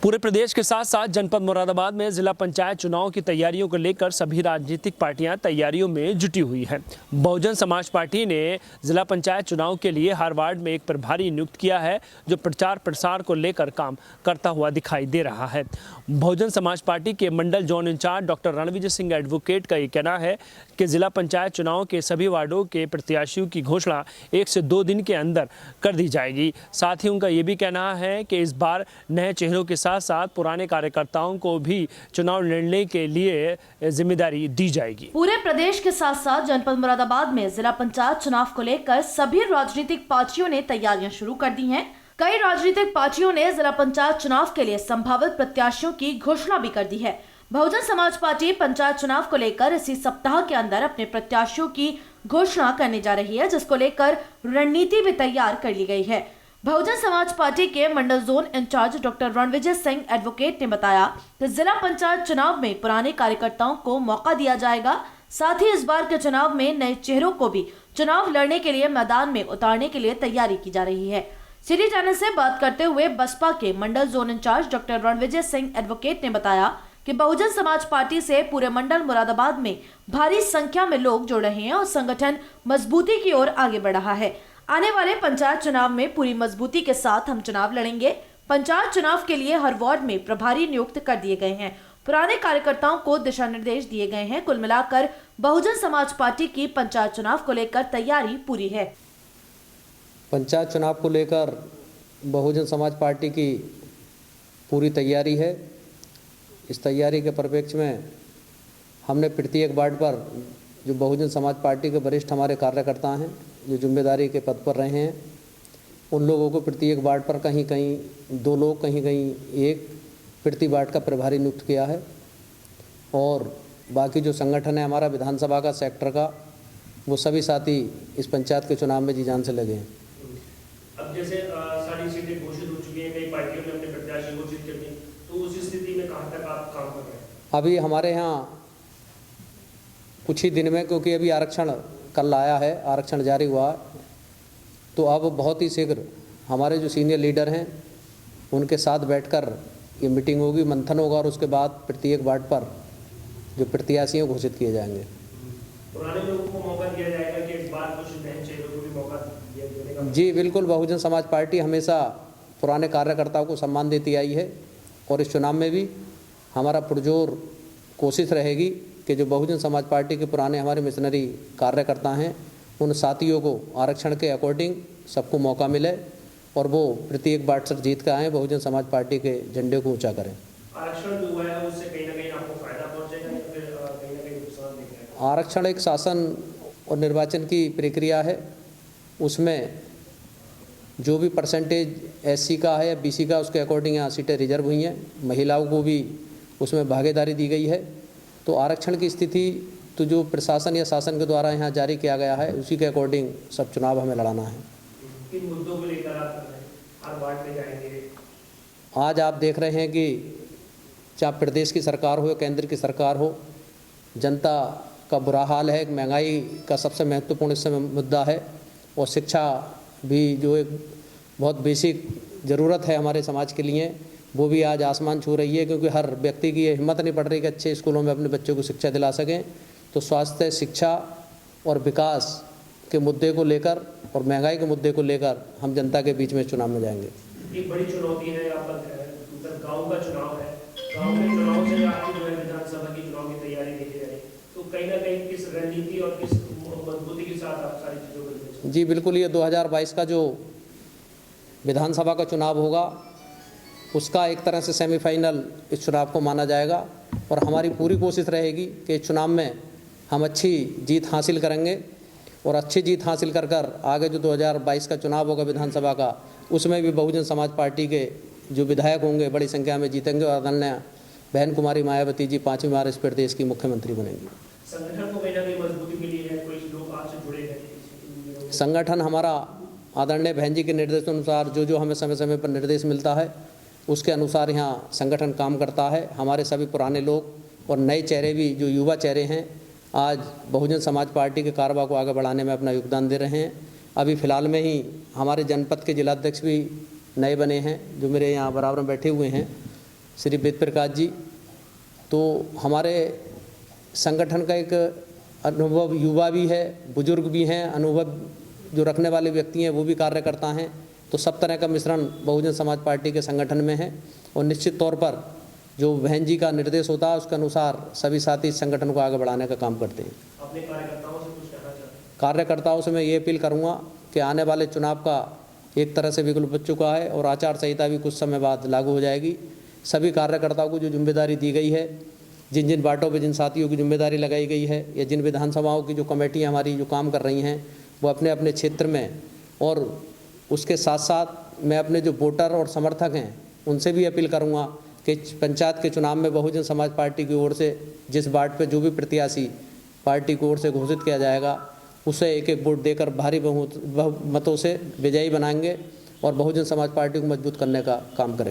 पूरे प्रदेश के साथ साथ जनपद मुरादाबाद में जिला पंचायत चुनाव की तैयारियों को लेकर सभी राजनीतिक पार्टियां तैयारियों में जुटी हुई हैं। बहुजन समाज पार्टी ने जिला पंचायत चुनाव के लिए हर वार्ड में एक प्रभारी नियुक्त किया है, जो प्रचार प्रसार को लेकर काम करता हुआ दिखाई दे रहा है। बहुजन समाज पार्टी के मंडल zone in charge doctor Ranvijay Singh advocate का ये कहना है कि जिला पंचायत चुनाव के सभी वार्डों के प्रत्याशियों की घोषणा 1 से 2 दिन के अंदर कर दी जाएगी। साथ ही उनका ये भी कहना है कि इस बार नए चेहरों के साथ साथ पुराने कार्यकर्ताओं को भी चुनाव लड़ने के लिए जिम्मेदारी दी जाएगी। पूरे प्रदेश के साथ साथ जनपद मुरादाबाद में जिला पंचायत चुनाव को लेकर सभी राजनीतिक पार्टियों ने तैयारियां शुरू कर दी हैं। कई राजनीतिक पार्टियों ने जिला पंचायत चुनाव के लिए संभावित प्रत्याशियों की घोषणा भी कर दी है। बहुजन समाज पार्टी पंचायत चुनाव को लेकर इसी सप्ताह के अंदर अपने प्रत्याशियों की घोषणा करने जा रही है, जिसको लेकर रणनीति भी तैयार कर ली गई है। बहुजन समाज पार्टी के मंडल zone in charge doctor Ranvijay Singh advocate ने बताया कि जिला पंचायत चुनाव में पुराने कार्यकर्ताओं को मौका दिया जाएगा। साथ ही इस बार के चुनाव में नए चेहरों को भी चुनाव लड़ने के लिए मैदान में उतारने के लिए तैयारी की जा रही है। सिटी चैनल से बात करते हुए बसपा के मंडल zone in charge doctor Ranvijay Singh advocate ने बताया कि बहुजन समाज पार्टी से पूरे मंडल मुरादाबाद में भारी संख्या में लोग जुड़ रहे हैं और संगठन मजबूती की ओर आगे बढ़ रहा है। आने वाले पंचायत चुनाव में पूरी मजबूती के साथ हम चुनाव लड़ेंगे। पंचायत चुनाव के लिए हर वार्ड में प्रभारी नियुक्त कर दिए गए हैं। पुराने कार्यकर्ताओं को दिशा निर्देश दिए गए हैं। कुल मिलाकर बहुजन समाज पार्टी की पंचायत चुनाव को लेकर तैयारी पूरी है। पंचायत चुनाव को लेकर बहुजन समाज पार्टी की पूरी तैयारी है। इस तैयारी के परिप्रेक्ष्य में हमने प्रत्येक वार्ड पर जो बहुजन समाज पार्टी के वरिष्ठ हमारे कार्यकर्ता हैं, जो जिम्मेदारी के पद पर रहे हैं, उन लोगों को प्रत्येक वार्ड पर कहीं कहीं 2 लोग, कहीं कहीं 1 प्रति वार्ड का प्रभारी नियुक्त किया है। और बाकी जो संगठन है हमारा विधानसभा का, सेक्टर का, वो सभी साथी इस पंचायत के चुनाव में जी जान से लगे हैं। अब जैसे सारी सीटें घोषित हो चुकी हैं, कई पार्टियों ने अपने प्रत्याशी घोषित कर दिए, तो उस स्थिति में कहाँ तक आप काम कर रहे हैं? अभी हमारे यहाँ कुछ ही दिन में, क्योंकि अभी आरक्षण कल आया है, आरक्षण जारी हुआ, तो अब बहुत ही शीघ्र हमारे जो सीनियर लीडर हैं उनके साथ बैठकर ये मीटिंग होगी, मंथन होगा और उसके बाद प्रत्येक वार्ड पर जो प्रत्याशी घोषित किए जाएंगे। पुराने लोगों को मौका दिया जाएगा कि इस बार कुछ नए चेहरों को भी मौका देने का? जी बिल्कुल, बहुजन समाज पार्टी हमेशा पुराने कार्यकर्ताओं को सम्मान देती आई है और इस चुनाव में भी हमारा पुरजोर कोशिश रहेगी कि जो बहुजन समाज पार्टी के पुराने हमारे मिशनरी कार्यकर्ता हैं, उन साथियों को आरक्षण के अकॉर्डिंग सबको मौका मिले और वो प्रत्येक वार्ड से जीत कर आएँ, बहुजन समाज पार्टी के झंडे को ऊंचा करें। आरक्षण जो हुआ है उससे कहीं ना कहीं आपको फायदा पहुंचेगा या फिर कहीं ना कहीं नुकसान दिखेगा? आरक्षण एक शासन और निर्वाचन की प्रक्रिया है। उसमें जो भी परसेंटेज SC का है या BC का, उसके अकॉर्डिंग यहाँ सीटें रिजर्व हुई हैं। महिलाओं को भी उसमें भागीदारी दी गई है। तो आरक्षण की स्थिति तो जो प्रशासन या शासन के द्वारा यहाँ जारी किया गया है, उसी के अकॉर्डिंग सब चुनाव हमें लड़ाना है। किन मुद्दों को लेकर आप हर वार्ड में जाएंगे? आज आप देख रहे हैं कि चाहे प्रदेश की सरकार हो या केंद्र की सरकार हो, जनता का बुरा हाल है। महंगाई का सबसे महत्वपूर्ण इस समय मुद्दा है और शिक्षा भी जो एक बहुत बेसिक ज़रूरत है हमारे समाज के लिए, वो भी आज आसमान छू रही है, क्योंकि हर व्यक्ति की ये हिम्मत नहीं पड़ रही कि अच्छे स्कूलों में अपने बच्चों को शिक्षा दिला सकें। तो स्वास्थ्य, शिक्षा और विकास के मुद्दे को लेकर और महंगाई के मुद्दे को लेकर हम जनता के बीच में चुनाव में जाएंगे। एक बड़ी चुनौती है आपका गाँव का चुनाव है। गाँव के चुनाव से आपकी जो है विधानसभा की चुनाव की तैयारी देखी जाए, तो कहीं ना कहीं किस रणनीति और किस मजबूती के साथ आप सारी चीज़ों को? जी बिल्कुल, ये 2022 का जो विधानसभा का चुनाव होगा उसका एक तरह से सेमीफाइनल इस चुनाव को माना जाएगा और हमारी पूरी कोशिश रहेगी कि इस चुनाव में हम अच्छी जीत हासिल करेंगे और अच्छी जीत हासिल कर कर आगे जो 2022 का चुनाव होगा विधानसभा का, उसमें भी बहुजन समाज पार्टी के जो विधायक होंगे बड़ी संख्या में जीतेंगे और आदरणीय बहन कुमारी मायावती जी 5वीं बार इस प्रदेश की मुख्यमंत्री बनेंगी। संगठन को कहीं ना कहीं मजबूती मिली है, कोई लोग आपसे जुड़े हैं? संगठन हमारा आदरणीय बहन जी के निर्देशानुसार जो हमें समय समय पर निर्देश मिलता है उसके अनुसार यहाँ संगठन काम करता है। हमारे सभी पुराने लोग और नए चेहरे भी, जो युवा चेहरे हैं, आज बहुजन समाज पार्टी के कारभार को आगे बढ़ाने में अपना योगदान दे रहे हैं। अभी फ़िलहाल में ही हमारे जनपद के जिलाध्यक्ष भी नए बने हैं, जो मेरे यहाँ बराबर में बैठे हुए हैं। श्री वेद प्रकाश जी। तो हमारे संगठन का एक अनुभव युवा भी है, बुजुर्ग भी हैं, अनुभव जो रखने वाले व्यक्ति हैं वो भी कार्यकर्ता हैं। तो सब तरह का मिश्रण बहुजन समाज पार्टी के संगठन में है और निश्चित तौर पर जो बहन जी का निर्देश होता है उसके अनुसार सभी साथी इस संगठन को आगे बढ़ाने का काम करते हैं। अपने कार्यकर्ताओं से कुछ कहना चाहते हैं? कार्यकर्ताओं से मैं ये अपील करूँगा कि आने वाले चुनाव का एक तरह से विकल्प बच चुका है और आचार संहिता भी कुछ समय बाद लागू हो जाएगी। सभी कार्यकर्ताओं को जो जिम्मेदारी दी गई है, जिन जिन बाटों पर जिन साथियों की जिम्मेदारी लगाई गई है या जिन विधानसभाओं की जो कमेटियाँ हमारी जो काम कर रही हैं वो अपने अपने क्षेत्र में, और उसके साथ साथ मैं अपने जो वोटर और समर्थक हैं उनसे भी अपील करूंगा कि पंचायत के चुनाव में बहुजन समाज पार्टी की ओर से जिस वार्ड पे जो भी प्रत्याशी पार्टी की ओर से घोषित किया जाएगा उसे एक एक वोट देकर भारी बहुमतों से विजयी बनाएंगे और बहुजन समाज पार्टी को मजबूत करने का काम करेंगे।